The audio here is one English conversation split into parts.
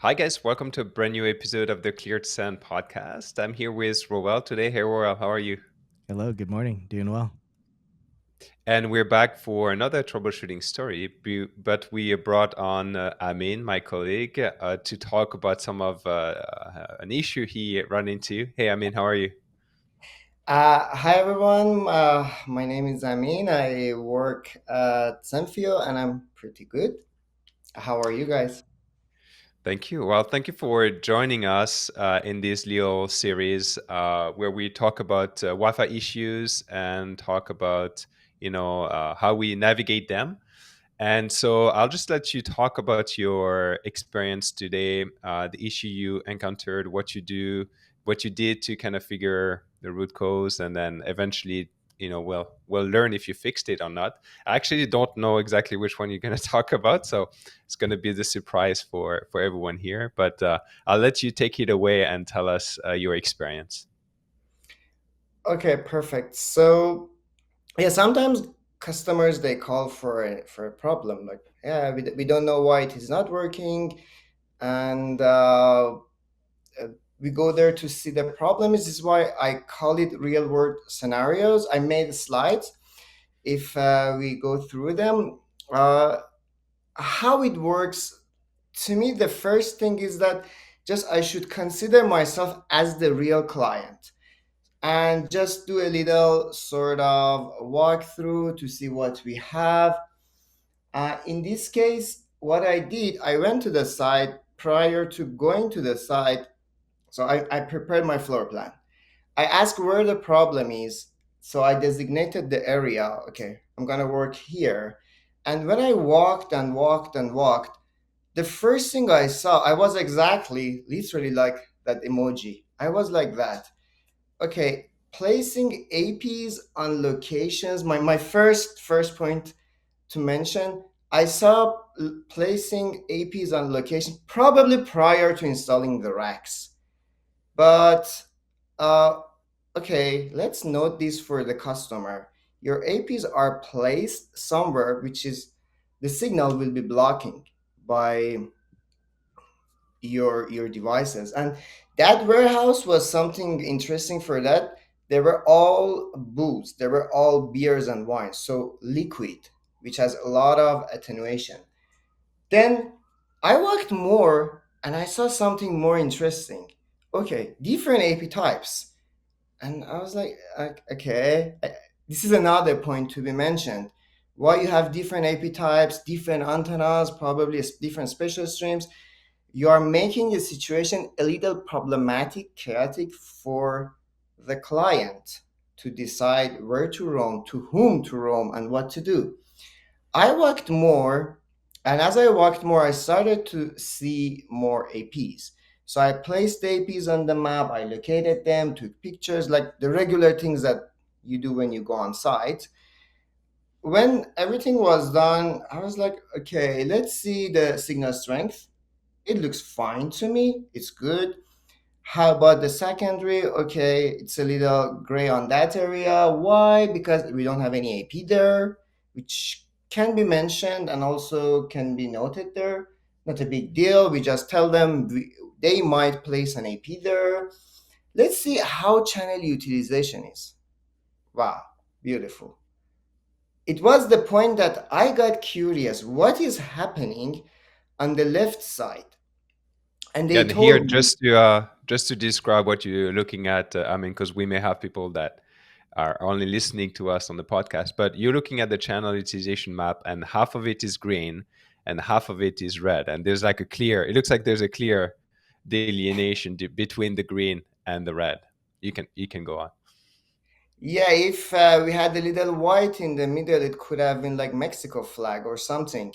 Hi, guys. Welcome to a brand new episode of the Cleared Sand podcast. I'm here with Roel today. Hey, Roel, how are you? Hello, good morning. Doing well. And we're back for another troubleshooting story, but we brought on Amin, my colleague, to talk about some of an issue he ran into. Hey, Amin, how are you? Hi everyone, my name is Amin. I work at Zenfio and I'm pretty good. How are you guys? Thank you. Well, thank you for joining us in this little series where we talk about Wi-Fi issues and talk about, how we navigate them. And so I'll just let you talk about your experience today, the issue you encountered, what you do, what you did to kind of figure the root cause, and then eventually, we'll learn if you fixed it or not. I actually don't know exactly which one you're going to talk about, so it's going to be the surprise for everyone here. But I'll let you take it away and tell us your experience. Okay, perfect. So yeah, sometimes customers they call for a problem like we don't know why it is not working, and uh, we go there to see the problem. This is why I call it real world scenarios. I made slides. If we go through them, uh, how it works to me, the first thing is that just I should consider myself as the real client and just do a little sort of walkthrough to see what we have. In this case, what I did, I went to the site. Prior to going to the site, so I prepared my floor plan. I asked where the problem is, so I designated the area. Okay, I'm gonna work here. And when I walked and walked and walked, the first thing I saw, I was exactly, literally like that emoji. I was like that. Okay, placing APs on locations. My first point to mention, I saw placing APs on location probably prior to installing the racks. But uh, okay, let's note this for the customer. Your APs are placed somewhere which is the signal will be blocking by your devices, and that warehouse was something interesting for that. They were all booze, they were all beers and wines, so liquid, which has a lot of attenuation. Then I walked more and I saw something more interesting. Okay, different AP types. And I was like, okay, this is another point to be mentioned. Why you have different AP types, different antennas, probably different special streams, you are making the situation a little problematic, chaotic for the client to decide where to roam, to whom to roam, and what to do. I walked more, and as I walked more, I started to see more APs. So I placed the APs on the map, I located them, took pictures, like the regular things that you do when you go on site. When everything was done, I was like, okay, let's see the signal strength. It looks fine to me. It's good. How about the secondary? Okay, it's a little gray on that area. Why? Because we don't have any AP there, which can be mentioned and also can be noted there. Not a big deal. We just tell them they might place an AP there. Let's see how channel utilization is. Wow, beautiful. It was the point that I got curious what is happening on the left side. And Yeah, they and here told me, just to describe what you're looking at, I mean, because we may have people that are only listening to us on the podcast, but you're looking at the channel utilization map, and half of it is green and half of it is red, and there's like a clear. It looks like there's a clear delineation between the green and the red. You can go on. yeah, if we had a little white in the middle, it could have been like Mexico flag or something.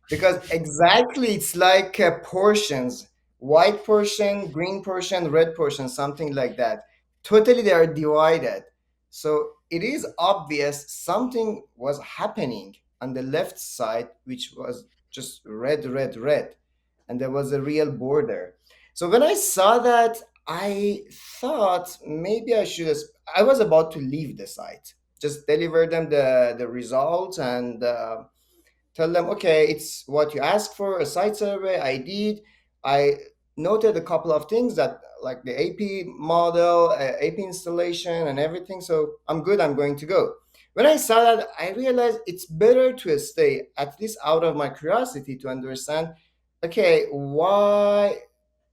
Because exactly, it's like portions, white portion, green portion, red portion, something like that. Totally, they are divided. So it is obvious something was happening on the left side, which was just red, red, red. And there was a real border. So when I saw that, I thought maybe I was about to leave the site, just deliver them the results and tell them, okay, it's what you asked for, a site survey. I did. I noted a couple of things that like the AP model, AP installation, and everything. So I'm good. I'm going to go. When I saw that, I realized it's better to stay at least out of my curiosity to understand. Okay, why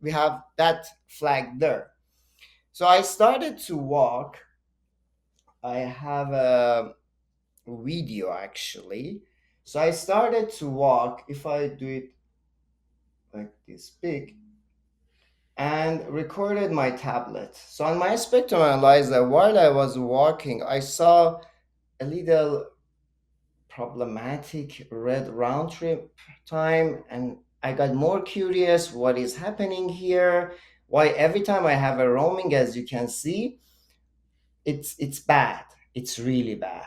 we have that flag there? So I started to walk. I have a video actually. So I started to walk. If I do it like this big, and recorded my tablet. So on my spectrum analyzer, while I was walking, I saw a little problematic red round trip time, and I got more curious what is happening here. Why every time I have a roaming, as you can see, it's bad. It's really bad.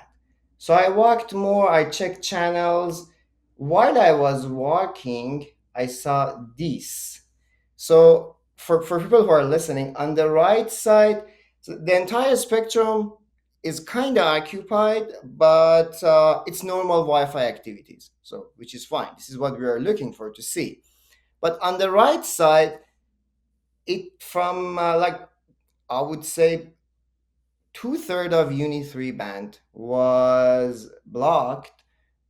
So I walked more, I checked channels. While I was walking, I saw this. So for people who are listening, on the right side, so the entire spectrum is kind of occupied, but it's normal Wi-Fi activities. So which is fine. This is what we are looking for to see. But on the right side, it from like I would say two-thirds of Uni 3 band was blocked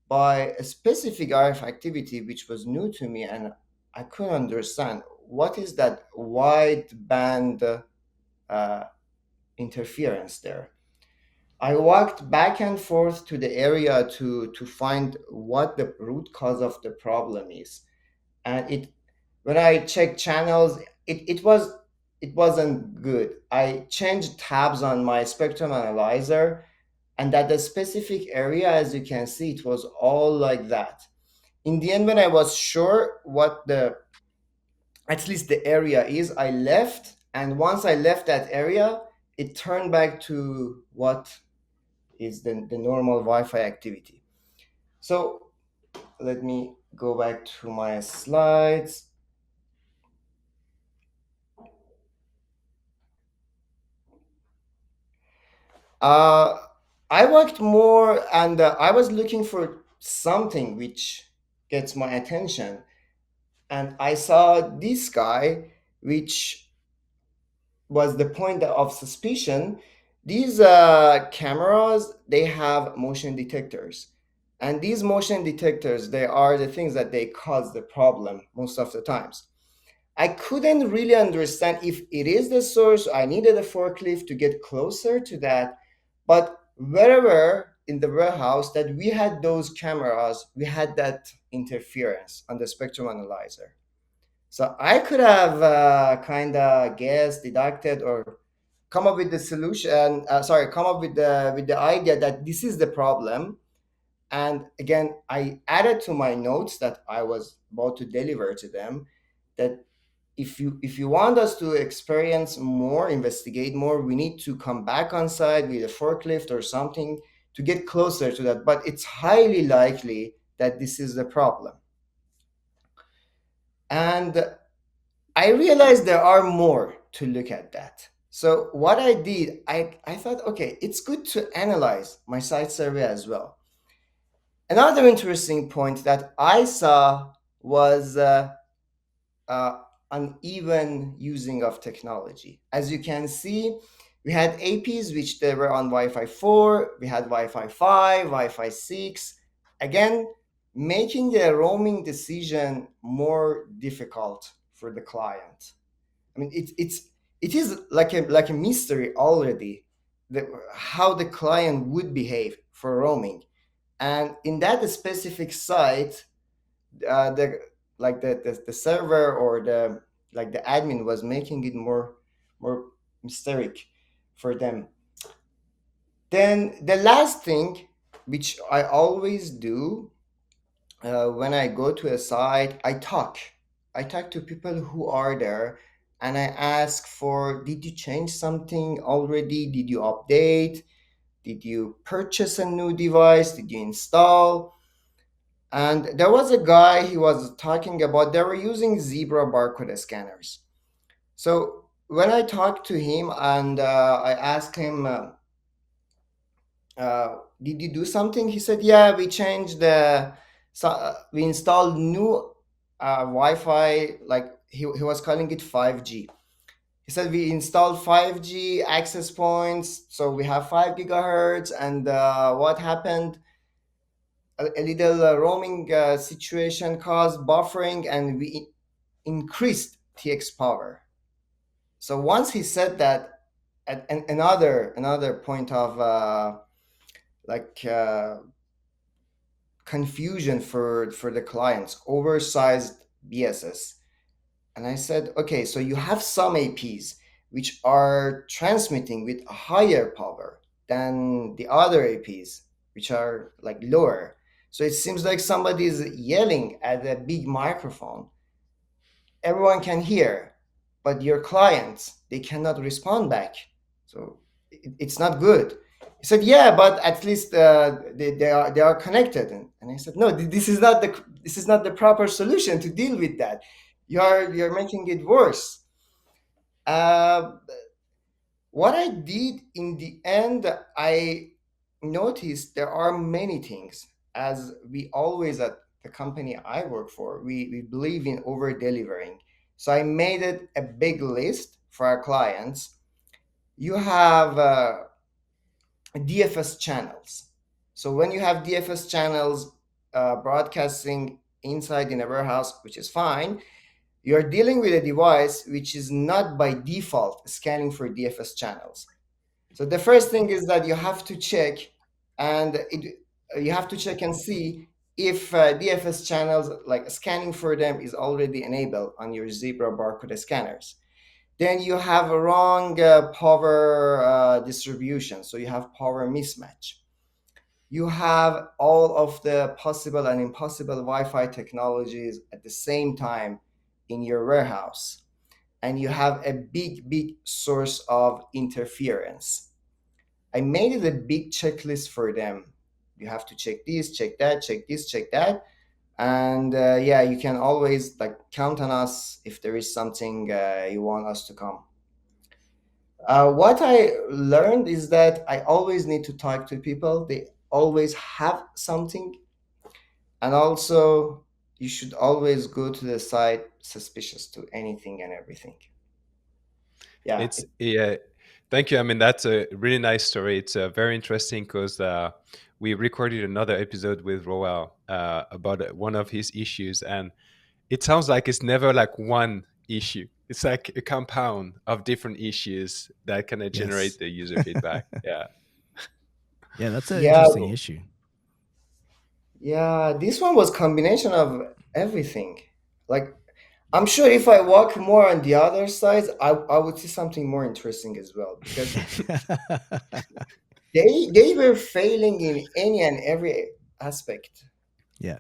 by a specific RF activity which was new to me, and I couldn't understand what is that wide band uh, interference there. I walked back and forth to the area to find what the root cause of the problem is. And it when I checked channels, it wasn't good. I changed tabs on my spectrum analyzer, and that the specific area, as you can see, it was all like that. In the end, when I was sure what the at least the area is, I left, and once I left that area, it turned back to what is the normal Wi-Fi activity. So let me go back to my slides. Uh, I worked more, and I was looking for something which gets my attention. And I saw this guy, which was the point of suspicion. These cameras, they have motion detectors. And these motion detectors, they are the things that they cause the problem most of the times. I couldn't really understand if it is the source. I needed a forklift to get closer to that. But wherever in the warehouse that we had those cameras, we had that interference on the spectrum analyzer. So I could have kind of guessed, deducted, or come up with the solution. Come up with the idea that this is the problem. And again, I added to my notes that I was about to deliver to them that if you want us to experience more, investigate more, we need to come back on site with a forklift or something to get closer to that. But it's highly likely that this is the problem. And I realized there are more to look at that. So what I did, I thought, okay, it's good to analyze my site survey as well. Another interesting point that I saw was uh, uneven using of technology. As you can see, we had APs which they were on Wi-Fi 4, we had Wi-Fi 5, Wi-Fi 6. Again, making the roaming decision more difficult for the client. I mean, it is like a mystery already that how the client would behave for roaming, and in that specific site, the the server or the like the admin was making it more mysteric for them. Then the last thing, which I always do when I go to a site, I talk to people who are there, and I ask for, did you change something already? Did you update? Did you purchase a new device? Did you install? And there was a guy, he was talking about they were using Zebra barcode scanners. So when I talked to him and I asked him, did you do something? He said, yeah, we changed we installed new Wi-Fi. Like he was calling it 5G. He said we installed 5G access points, so we have 5 gigahertz. And what happened? A little roaming situation caused buffering, and we increased TX power. So once he said that, another point of like confusion for the clients, oversized BSS. And I said, okay, so you have some APs which are transmitting with a higher power than the other APs, which are like lower. So it seems like somebody is yelling at a big microphone. Everyone can hear, but your clients, they cannot respond back. So it's not good. He said, yeah, but at least they are connected. And I said, no, this is not the proper solution to deal with that. You're making it worse. Uh, what I did in the end, I noticed there are many things. As we always at the company I work for, we believe in over delivering. So I made it a big list for our clients. You have DFS channels. So when you have DFS channels broadcasting inside in a warehouse, which is fine, you're dealing with a device which is not by default scanning for DFS channels. So the first thing is that you have to check, and you have to check and see if DFS channels, like scanning for them, is already enabled on your Zebra barcode scanners. Then you have a wrong power distribution, so you have power mismatch. You have all of the possible and impossible Wi-Fi technologies at the same time in your warehouse, and you have a big source of interference. I made it a big checklist for them. You have to check this, check that, check this, check that. And yeah, you can always like count on us if there is something you want us to come. What I learned is that I always need to talk to people. They always have something. And also, you should always go to the site suspicious to anything and everything. Yeah. It's yeah. Thank you. I mean, that's a really nice story. It's very interesting because we recorded another episode with Roel about one of his issues, and it sounds like it's never like one issue. It's like a compound of different issues that kind of generate Yes. the user feedback. Yeah. Yeah, that's an Yeah. interesting issue. Yeah. This one was combination of everything. Like, I'm sure if I walk more on the other side, I would see something more interesting as well, because they were failing in any and every aspect. Yeah.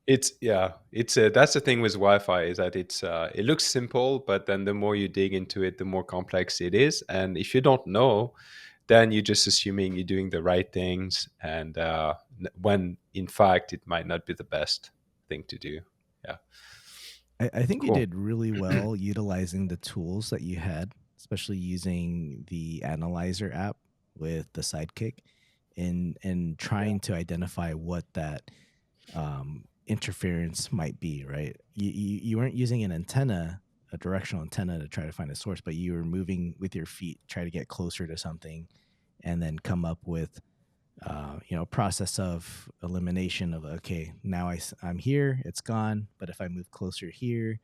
It's yeah, it's that's the thing with Wi-Fi is that it looks simple, but then the more you dig into it, the more complex it is. And if you don't know, then you're just assuming you're doing the right things, and when in fact it might not be the best thing to do. Yeah, I think you cool. did really well utilizing the tools that you had, especially using the analyzer app with the sidekick and Yeah. trying to identify what that interference might be, right? You weren't using an antenna, a directional antenna to try to find a source, but you were moving with your feet, try to get closer to something, and then come up with process of elimination of, okay, now I'm here, it's gone, but if I move closer here,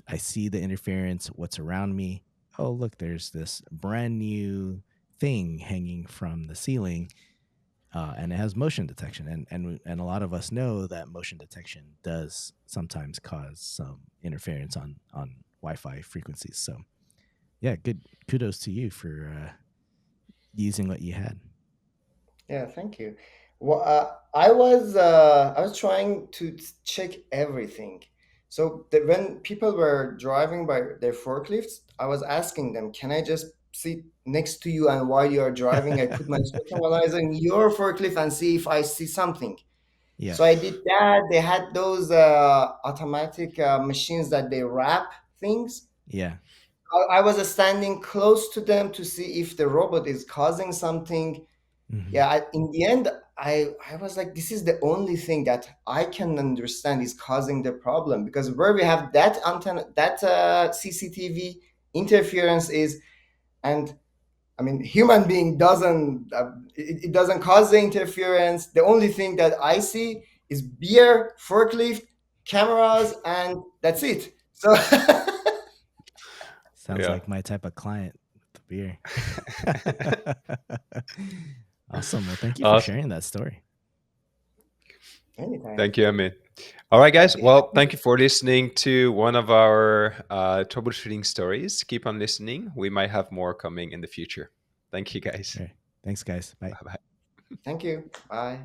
I see the interference, what's around me. Oh, look, there's this brand new thing hanging from the ceiling, and it has motion detection, and a lot of us know that motion detection does sometimes cause some interference on Wi-Fi frequencies. So yeah, good kudos to you for using what you had. Yeah, thank you. Well, I was trying to check everything. So that when people were driving by their forklifts, I was asking them, "Can I just sit next to you, and while you are driving, I put my smoke analyzer in your forklift and see if I see something?" Yeah, So I did that. They had those automatic machines that they wrap things. yeah. I was standing close to them to see if the robot is causing something. Hmm. Yeah, in the end, I was like, this is the only thing that I can understand is causing the problem, because where we have that antenna, that CCTV interference is, and I mean, human being doesn't it doesn't cause the interference. The only thing that I see is beer, forklift, cameras, and that's it. So Sounds Yeah. like my type of client with the beer. Awesome. Well, thank you for Awesome. sharing that story. anytime. Thank you, Amin. All right, guys. Happy, Well, happy. thank you for listening to one of our troubleshooting stories. Keep on listening. We might have more coming in the future. Thank you, guys. Sure. Thanks, guys. Bye. Bye bye. Thank you. Bye.